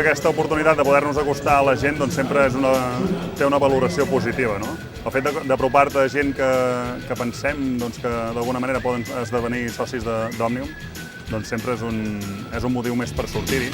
que aquesta oportunitat de poder-nos acostar a la gent doncs, sempre té una valoració positiva. No? El fet d'apropar-te a gent que pensem doncs, que d'alguna manera poden esdevenir socis d'Òmnium doncs, sempre és un motiu més per sortir-hi.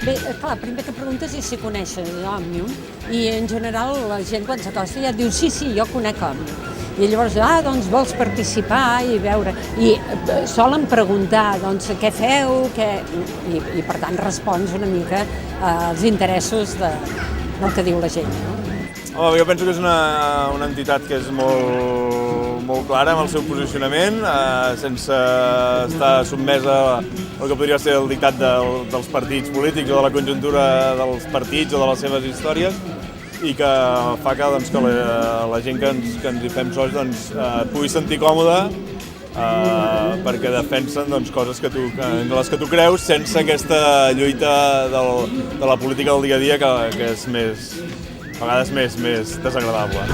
Bé, clar, primer que preguntes és si coneixes Òmnium i en general la gent quan s'acosta ja et diu sí, jo conec Òmnium. I llavors, doncs vols participar i veure... I solen preguntar, doncs, què feu, i per tant respons una mica als interessos del que diu la gent, no? Home, jo penso que és una entitat que és molt clara amb el seu posicionament, sense estar sotmesa al que podria ser el dictat dels partits polítics o de la conjuntura dels partits o de les seves històries, i que fa que la gent que ens hi fem sols pugui sentir còmode perquè defensen coses en les que tu creus sense aquesta lluita de la política del dia a dia que és a vegades més desagradable.